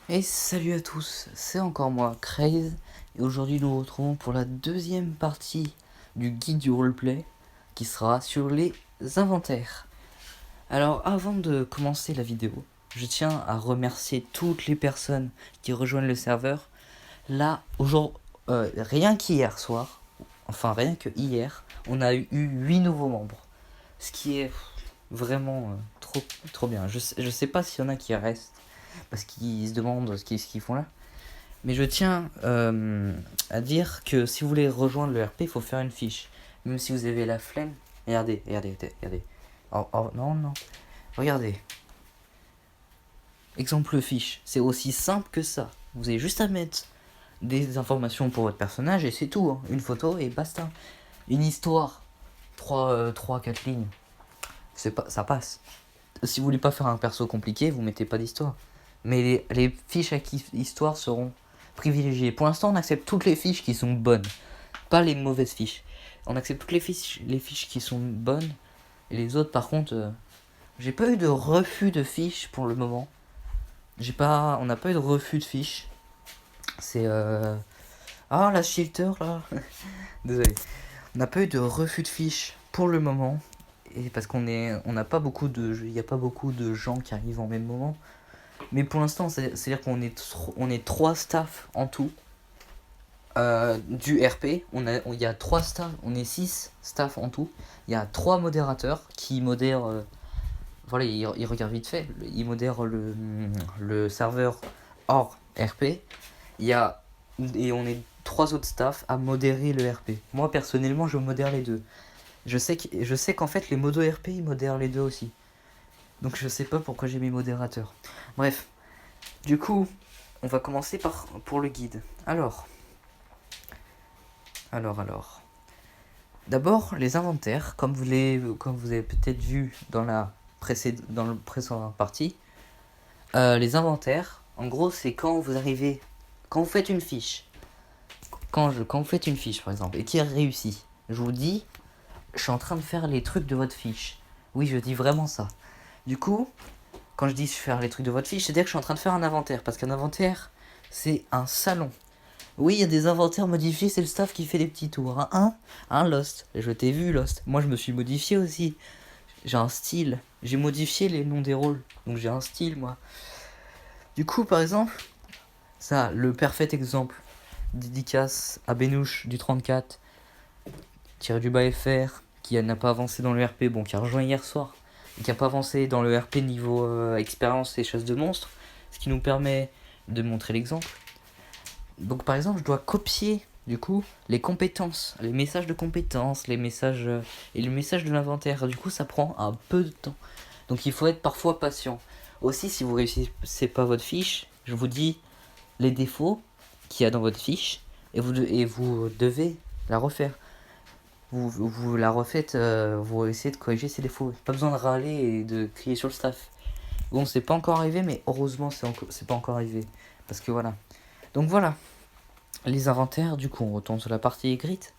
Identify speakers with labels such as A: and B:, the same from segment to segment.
A: Et salut à tous, c'est encore moi, Craze, et aujourd'hui nous nous retrouvons pour la deuxième partie du guide du roleplay, qui sera sur les inventaires. Alors avant de commencer la vidéo, je tiens à remercier toutes les personnes qui rejoignent le serveur. Là, aujourd'hui, rien qu'hier soir, enfin rien que hier, on a eu 8 nouveaux membres, ce qui est vraiment trop bien. Je sais pas s'il y en a qui restent, parce qu'ils se demandent ce qu'ils font là. Mais je tiens à dire que si vous voulez rejoindre le RP, il faut faire une fiche. Même si vous avez la flemme. Regardez. Non. Regardez. Exemple fiche. C'est aussi simple que ça. Vous avez juste à mettre des informations pour votre personnage et c'est tout. Hein. Une photo et basta. Une histoire. 3-4 lignes. Ça passe. Si vous voulez pas faire un perso compliqué, vous mettez pas d'histoire. Mais les fiches à histoire seront privilégiées. Pour l'instant, on accepte toutes les fiches qui sont bonnes, pas les mauvaises fiches. On accepte toutes les fiches qui sont bonnes. Et les autres, par contre, j'ai pas eu de refus de fiches pour le moment. On n'a pas eu de refus de fiches. C'est ah, la shelter là. Désolé. On n'a pas eu de refus de fiches pour le moment. Et parce on n'a pas beaucoup il n'y a pas beaucoup de gens qui arrivent en même moment. Mais pour l'instant, c'est-à-dire qu'on est 3 staff en tout du RP. Il y a 3 staff, on est 6 staff en tout. Il y a 3 modérateurs qui modèrent. Voilà, ils regardent vite fait. Ils modèrent le serveur hors RP. Et on est 3 autres staff à modérer le RP. Moi personnellement, je modère les deux. Je sais qu'en fait, les modos RP ils modèrent les deux aussi. Donc je sais pas pourquoi j'ai mis modérateur. Bref, du coup, on va commencer pour le guide. Alors. D'abord, les inventaires, comme vous avez peut-être vu dans le précédent partie. Les inventaires, en gros, c'est quand vous faites une fiche. Quand vous faites une fiche, par exemple, et qui réussit, je vous dis, je suis en train de faire les trucs de votre fiche. Oui, je dis vraiment ça. Du coup, quand je dis faire les trucs de votre fiche, c'est-à-dire que je suis en train de faire un inventaire. Parce qu'un inventaire, c'est un salon. Oui, il y a des inventaires modifiés, c'est le staff qui fait des petits tours. Un Lost. Je t'ai vu, Lost. Moi, je me suis modifié aussi. J'ai un style. J'ai modifié les noms des rôles. Donc j'ai un style, moi. Du coup, par exemple, ça, le parfait exemple. Dédicace à Benouche du 34, tiré du bas FR, qui n'a pas avancé dans le RP, bon, qui a rejoint hier soir, et qui n'a pas avancé dans le RP niveau expérience et chasse de monstres, ce qui nous permet de montrer l'exemple. Donc par exemple, je dois copier du coup les compétences, les messages de compétences, les messages et le message de l'inventaire. Du coup, ça prend un peu de temps. Donc il faut être parfois patient. Aussi, si vous réussissez pas votre fiche, je vous dis les défauts qu'il y a dans votre fiche et vous devez la refaire. Vous la refaites, vous essayez de corriger ces défauts. Pas besoin de râler et de crier sur le staff. Bon, c'est pas encore arrivé, mais heureusement c'est pas encore arrivé. Parce que voilà. Donc voilà. Les inventaires, du coup, on retourne sur la partie écrite.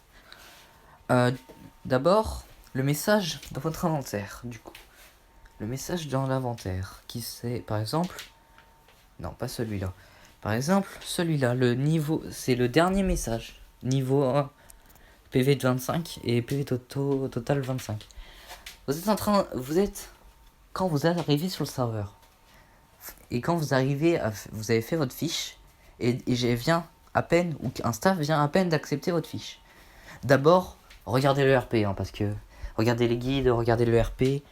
A: D'abord, le message dans votre inventaire, du coup. Le message dans l'inventaire, qui c'est, par exemple... Non, pas celui-là. Par exemple, celui-là, le niveau... C'est le dernier message. Niveau 1, PV de 25 et PV total 25. Vous êtes... Quand vous arrivez sur le serveur, et quand vous avez fait votre fiche, et viens à peine, ou un staff vient à peine d'accepter votre fiche. D'abord, regardez le RP, parce que regardez les guides, regardez le RP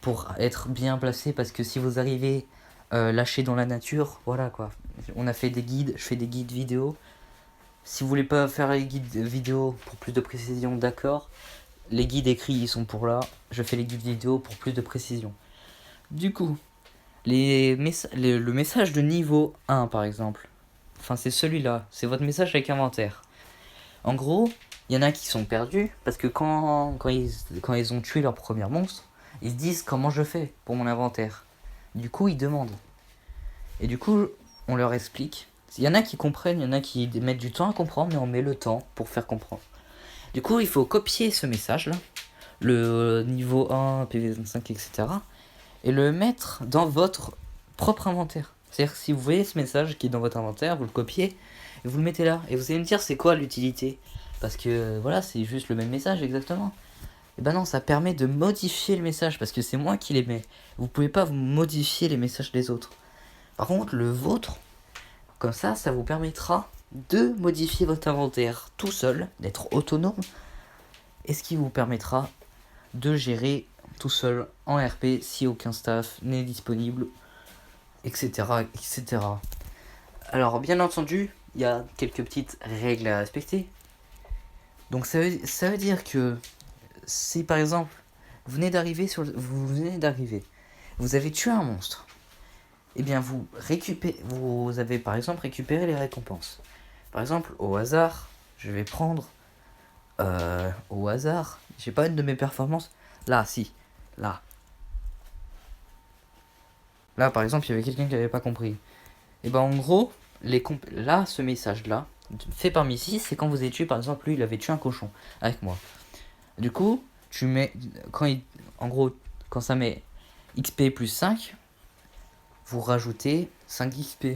A: pour être bien placé, parce que si vous arrivez lâché dans la nature, voilà quoi. On a fait des guides, je fais des guides vidéo. Si vous voulez pas faire les guides vidéo pour plus de précision, d'accord. Les guides écrits, ils sont pour là. Je fais les guides vidéo pour plus de précision. Du coup, le message de niveau 1 par exemple. Enfin, c'est celui-là. C'est votre message avec inventaire. En gros, il y en a qui sont perdus parce que quand ils ont tué leur premier monstre, ils se disent comment je fais pour mon inventaire. Du coup, ils demandent. Et du coup, on leur explique. Il y en a qui comprennent, il y en a qui mettent du temps à comprendre, mais on met le temps pour faire comprendre. Du coup, il faut copier ce message-là, le niveau 1, PV25, etc. et le mettre dans votre propre inventaire. C'est-à-dire que si vous voyez ce message qui est dans votre inventaire, vous le copiez et vous le mettez là. Et vous allez me dire c'est quoi l'utilité? Parce que voilà, c'est juste le même message exactement. Et ben non, ça permet de modifier le message parce que c'est moi qui les mets. Vous pouvez pas vous modifier les messages des autres. Par contre, le vôtre, comme ça vous permettra de modifier votre inventaire tout seul, d'être autonome, et ce qui vous permettra de gérer tout seul en RP si aucun staff n'est disponible, etc., etc. Alors, bien entendu, il y a quelques petites règles à respecter. Donc, ça veut dire que si par exemple, vous venez d'arriver, vous avez tué un monstre, et bien vous avez par exemple récupéré les récompenses. Par exemple, au hasard, je vais prendre au hasard, j'ai pas une de mes performances. Là, si, là. Là, par exemple, il y avait quelqu'un qui n'avait pas compris. Et ben en gros, là, ce message-là, fait par Missy, c'est quand vous avez tué, par exemple, lui, il avait tué un cochon avec moi. Du coup, tu mets, en gros, quand ça met XP plus 5, vous rajoutez 5 XP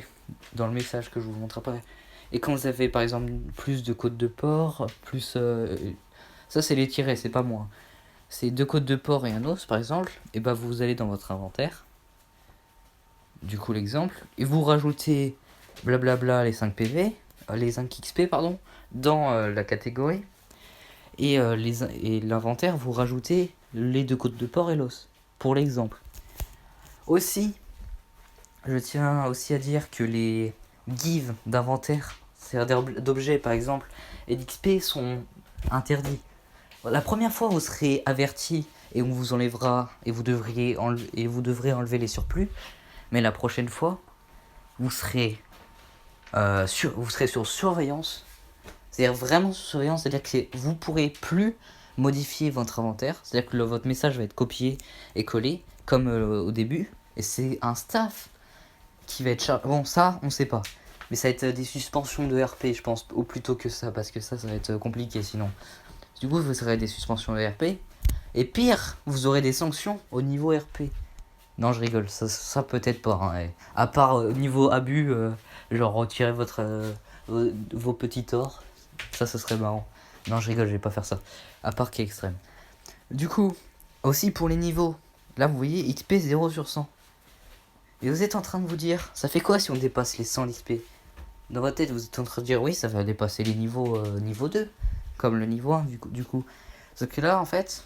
A: dans le message que je vous montre après. Et quand vous avez par exemple plus de côtes de porc, plus... ça c'est les tirets, c'est pas moi. C'est 2 côtes de porc et un os par exemple, et bah vous allez dans votre inventaire. Du coup l'exemple, et vous rajoutez blablabla les 5 PV, les 5 XP pardon, dans la catégorie. Et l'inventaire, vous rajoutez les 2 côtes de porc et l'os, pour l'exemple. Aussi, je tiens aussi à dire que les gives d'inventaire, c'est-à-dire d'objets par exemple, et d'XP sont interdits. La première fois, vous serez averti et on vous enlèvera et vous devrez enlever les surplus. Mais la prochaine fois, vous serez sur surveillance. C'est-à-dire vraiment sur surveillance, c'est-à-dire que vous pourrez plus modifier votre inventaire. C'est-à-dire que votre message va être copié et collé comme au début. Et c'est un staff qui va être chargé. Bon, ça, on sait pas. Mais ça va être des suspensions de RP, je pense, ou plutôt que ça, parce que ça va être compliqué sinon. Du coup, vous aurez des suspensions de RP. Et pire, vous aurez des sanctions au niveau RP. Non, je rigole, ça peut-être pas. Hein, à part niveau abus, genre retirer vos petits torts. Ça, ce serait marrant. Non, je rigole, je vais pas faire ça. À part qui est extrême. Du coup, aussi pour les niveaux. Là, vous voyez, XP 0 sur 100. Et vous êtes en train de vous dire, ça fait quoi si on dépasse les 100 d'XP? Dans votre tête, vous êtes en train de dire, oui, ça va dépasser les niveaux niveau 2. Comme le niveau 1, du coup. Sauf que là, en fait,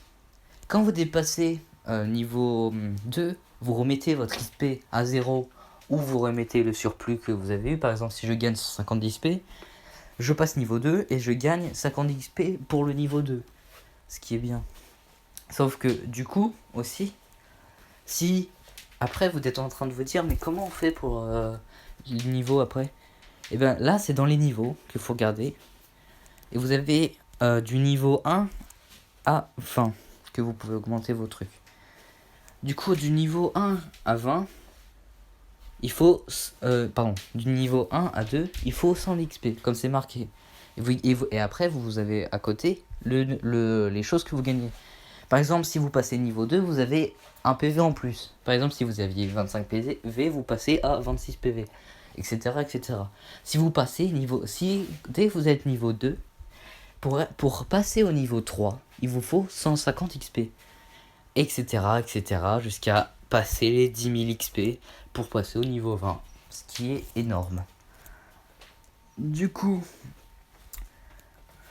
A: quand vous dépassez niveau 2, vous remettez votre XP à 0 ou vous remettez le surplus que vous avez eu. Par exemple, si je gagne 150 XP, je passe niveau 2 et je gagne 50 XP pour le niveau 2. Ce qui est bien. Sauf que du coup, aussi, si après vous êtes en train de vous dire, mais comment on fait pour le niveau après? Et bien là, c'est dans les niveaux qu'il faut regarder. Et vous avez du niveau 1 à 20 que vous pouvez augmenter vos trucs. Du coup, du niveau 1 à 20, il faut... du niveau 1 à 2, il faut 100 XP, comme c'est marqué. Et après, vous avez à côté les choses que vous gagnez. Par exemple, si vous passez niveau 2, vous avez un PV en plus. Par exemple, si vous aviez 25 PV, vous passez à 26 PV, etc. etc. Si vous passez dès que vous êtes niveau 2, pour passer au niveau 3, il vous faut 150 XP. Etc. etc. jusqu'à passer les 10 000 XP pour passer au niveau 20. Ce qui est énorme. Du coup,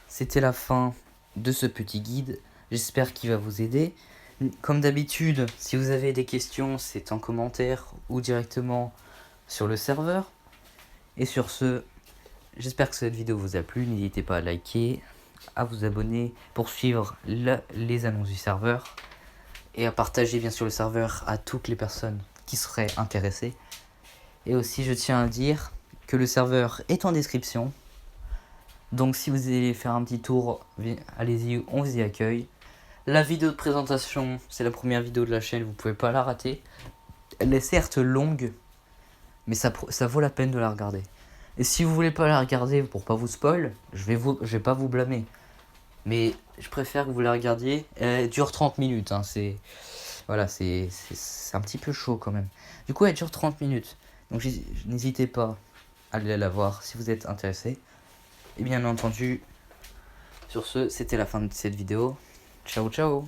A: c'était la fin de ce petit guide. J'espère qu'il va vous aider. Comme d'habitude, si vous avez des questions, c'est en commentaire ou directement sur le serveur. Et sur ce, j'espère que cette vidéo vous a plu. N'hésitez pas à liker, à vous abonner pour suivre les annonces du serveur. Et à partager bien sûr le serveur à toutes les personnes qui seraient intéressées. Et aussi je tiens à dire que le serveur est en description. Donc si vous allez faire un petit tour, allez-y, on vous y accueille. La vidéo de présentation, c'est la première vidéo de la chaîne, vous pouvez pas la rater. Elle est certes longue, mais ça vaut la peine de la regarder. Et si vous voulez pas la regarder pour pas vous spoil, je vais pas vous blâmer. Mais je préfère que vous la regardiez. Elle dure 30 minutes. Hein, c'est un petit peu chaud quand même. Du coup, elle dure 30 minutes. Donc n'hésitez pas à aller la voir si vous êtes intéressé. Et bien entendu, sur ce, c'était la fin de cette vidéo. Ciao ciao.